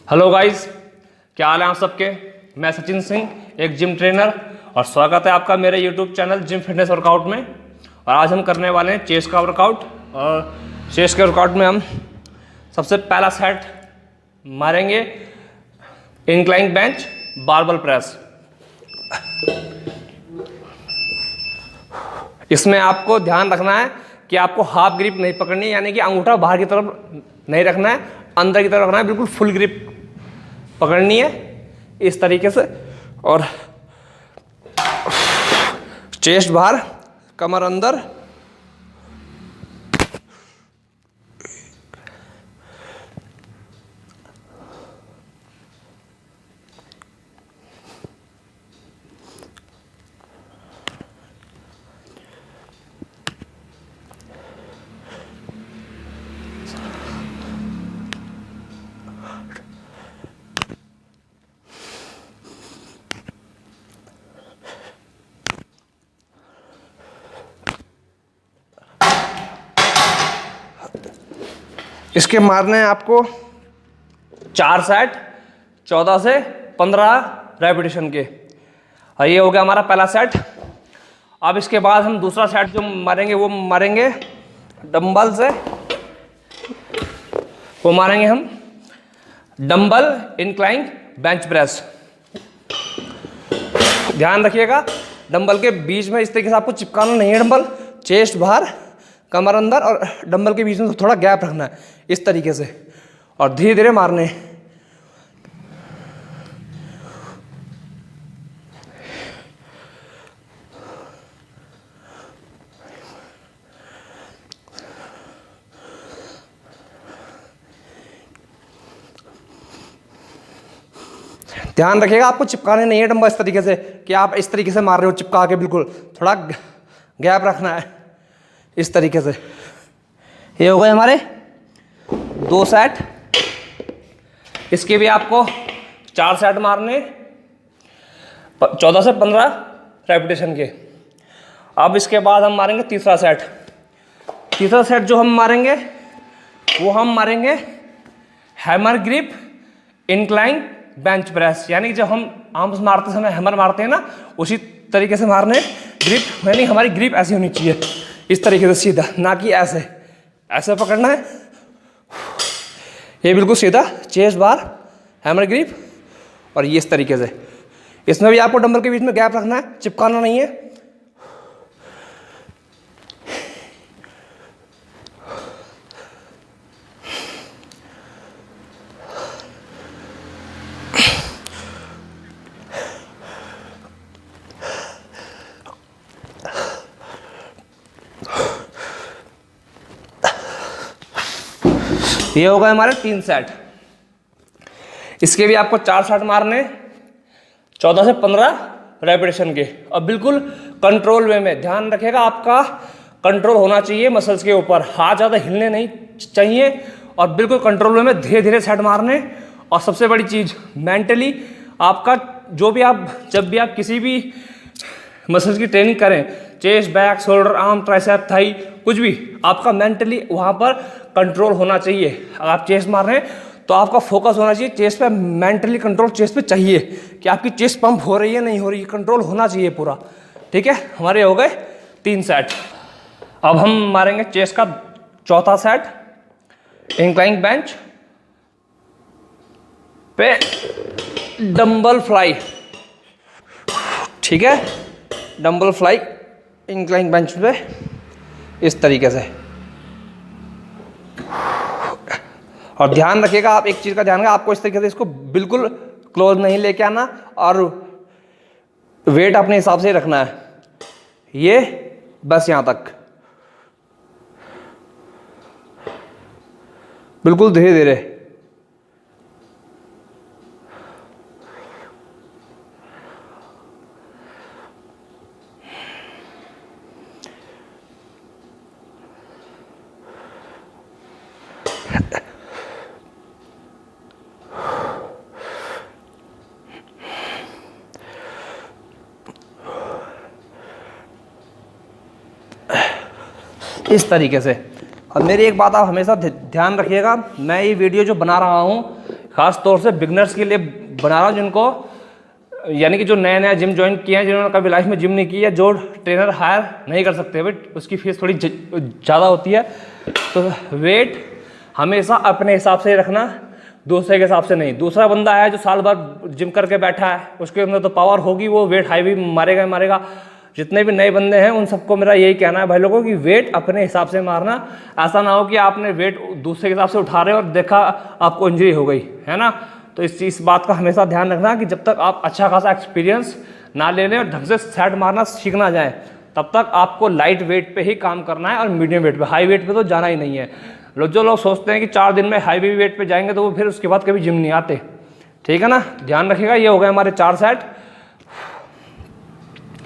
Hello guys, क्या हाल है आप सबके। मैं सचिन सिंह, एक जिम ट्रेनर, और स्वागत है आपका मेरे YouTube channel gym fitness workout में। और आज हम करने वाले हैं चेस्ट का वर्कआउट। और चेस्ट के वर्कआउट में हम सबसे पहला सेट मारेंगे इंक्लाइन बेंच बारबल प्रेस। इसमें आपको ध्यान रखना है कि आपको हाफ ग्रिप नहीं पकड़नी है, यानी कि अंगूठा बाहर की तरफ नहीं रखना है, अंदर की तरफ रखना है। बिल्कुल फुल ग्रिप पकड़नी है इस तरीके से। और चेस्ट बाहर, कमर अंदर। इसके मारने हैं आपको 4 सेट 14 से 15 रेपिटेशन के। और ये हो गया हमारा पहला सेट। अब इसके बाद हम दूसरा सेट जो मारेंगे वो मारेंगे डंबल से। वो मारेंगे हम डंबल इंक्लाइन बेंच प्रेस। ध्यान रखिएगा, डंबल के बीच में इस तरीके से आपको चिपकाना नहीं है। डंबल चेस्ट बाहर, कमर अंदर, और डंबल के बीच में थोड़ा गैप रखना है इस तरीके से, और धीरे धीरे मारने। ध्यान रखिएगा, आपको चिपकाने नहीं है डंबल इस तरीके से कि आप इस तरीके से मार रहे हो चिपका के। बिल्कुल थोड़ा गैप रखना है इस तरीके से। ये हो गए हमारे 2 सेट। इसके भी आपको 4 सेट मारने 14 से 15 रेपिटेशन के। अब इसके बाद हम मारेंगे तीसरा सेट। तीसरा सेट जो हम मारेंगे वो हम मारेंगे hammer grip incline bench press. यानी जब हम आर्म्स मारते समय हैमर मारते हैं ना, उसी तरीके से मारने ग्रिप। यानी हमारी ग्रिप ऐसी होनी चाहिए इस तरीके से सीधा, ना कि ऐसे ऐसे पकड़ना है। ये बिल्कुल सीधा, चेस्ट बार, हैमर ग्रिप, और ये इस तरीके से। इसमें भी आपको डंबल के बीच में गैप रखना है, चिपकाना नहीं है। ये हो गए हमारे 3 सेट। इसके भी आपको 4 सेट मारने 14 से 15 रेपिटेशन के। और बिल्कुल कंट्रोल वे में। ध्यान रखिएगा, आपका कंट्रोल होना चाहिए मसल्स के ऊपर, हाथ ज़्यादा हिलने नहीं चाहिए, और बिल्कुल कंट्रोल वे में धीरे धीरे सेट मारने। और सबसे बड़ी चीज़, मेंटली आपका जो भी आप जब भी आप किसी भी मसल्स की ट्रेनिंग करें, chest, back, shoulder, arm, tricep, thigh, कुछ भी, आपका मेंटली वहाँ पर कंट्रोल होना चाहिए। अगर आप चेस्ट मार रहे हैं तो आपका फोकस होना चाहिए चेस्ट पे, मेंटली कंट्रोल चेस्ट पे चाहिए कि आपकी चेस्ट पंप हो रही है नहीं हो रही है, कंट्रोल होना चाहिए पूरा। ठीक है, हमारे हो गए 3 सेट। अब हम मारेंगे चेस्ट का चौथा सेट इंक्लाइन बेंच पे डंबल फ्लाई। ठीक है, डंबल फ्लाई इंक्लाइन बेंच पे इस तरीके से। और ध्यान रखिएगा, आप एक चीज़ का ध्यान रखिएगा, आपको इस तरीके से इसको बिल्कुल क्लोज नहीं लेके आना, और वेट अपने हिसाब से रखना है। ये बस यहाँ तक, बिल्कुल धीरे धीरे। इस तरीके से। और मेरी एक बात आप हमेशा ध्यान रखिएगा, मैं ये वीडियो जो बना रहा हूँ खास तौर से बिगनर्स के लिए बना रहा हूँ, जिनको यानी कि जो नया नया जिम ज्वाइन किया है, जिन्होंने कभी लाइफ में जिम नहीं किया, जो ट्रेनर हायर नहीं कर सकते, बट उसकी फीस थोड़ी ज़्यादा होती है। तो वेट हमेशा अपने हिसाब से ही रखना, दूसरे के हिसाब से नहीं। दूसरा बंदा है जो साल भर जिम करके बैठा है, उसके अंदर तो पावर होगी, वो वेट हाई भी मारेगा ही मारेगा। जितने भी नए बंदे हैं उन सबको मेरा यही कहना है भाई लोगों कि वेट अपने हिसाब से मारना। ऐसा ना हो कि आपने वेट दूसरे के हिसाब से उठा रहे हो और देखा आपको इंजरी हो गई, है ना। तो इस बात का हमेशा ध्यान रखना कि जब तक आप अच्छा खासा एक्सपीरियंस ना ले लें और ढंग से सेट मारना सीख ना जाए, तब तक आपको लाइट वेट पे ही काम करना है और मीडियम वेट पे, हाई वेट पे तो जाना ही नहीं है। जो लोग सोचते हैं कि 4 दिन में हाई वेट पे जाएंगे तो वो फिर उसके बाद कभी जिम नहीं आते, ठीक है ना। ध्यान रखिएगा। ये हो गए हमारे 4 सेट।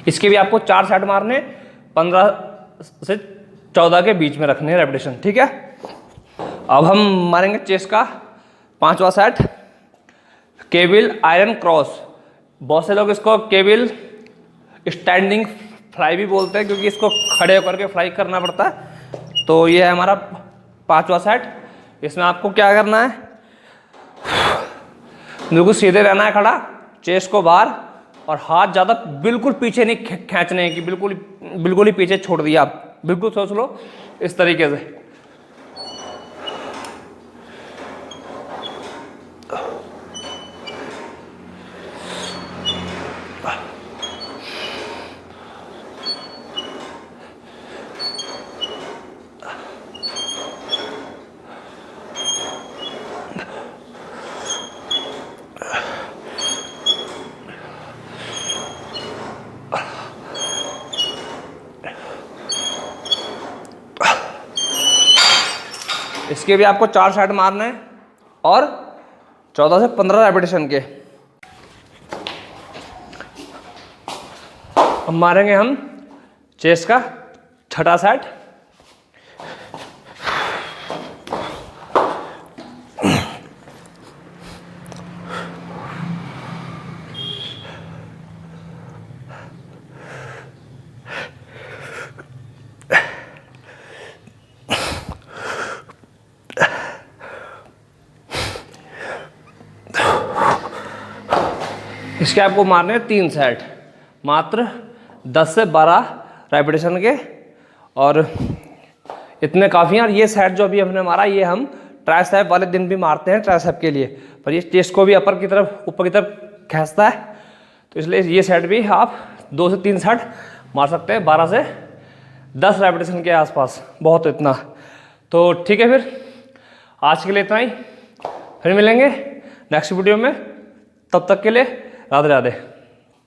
इसके भी आपको 4 सेट मारने, 15 से 14 के बीच में रखने हैं रेपिटेशन, ठीक है। अब हम मारेंगे चेस्ट का 5वां सेट, केबिल आयरन क्रॉस। बहुत से लोग इसको केबिल स्टैंडिंग फ्लाई भी बोलते हैं, क्योंकि इसको खड़े होकर के फ्लाई करना पड़ता है। तो ये है हमारा 5वां सेट। इसमें आपको क्या करना है, बिल्कुल सीधे रहना है खड़ा, चेस्ट को बाहर, और हाथ ज़्यादा बिल्कुल पीछे नहीं खींचने हैं कि बिल्कुल ही पीछे छोड़ दिया आप। बिल्कुल सोच लो इस तरीके से। इसके भी आपको 4 सेट मारने हैं और 14 से 15 रेपिटेशन के। अब मारेंगे हम चेस्ट का 6वां सेट। इसके आपको मारने हैं 3 सेट, मात्र 10 से 12 रेपिटेशन के, और इतने काफ़ी हैं। और ये सेट जो अभी हमने मारा, ये हम ट्राइसेप वाले दिन भी मारते हैं ट्राइसेप के लिए, पर ये चेस्ट को भी ऊपर की तरफ खींचता है, तो इसलिए ये सेट भी आप 2 से 3 सेट मार सकते हैं, 12 से 10 रेपिटेशन के आसपास, बहुत इतना। तो ठीक है, फिर आज के लिए इतना ही, फिर मिलेंगे नेक्स्ट वीडियो में। तब तक के लिए राधे राधे।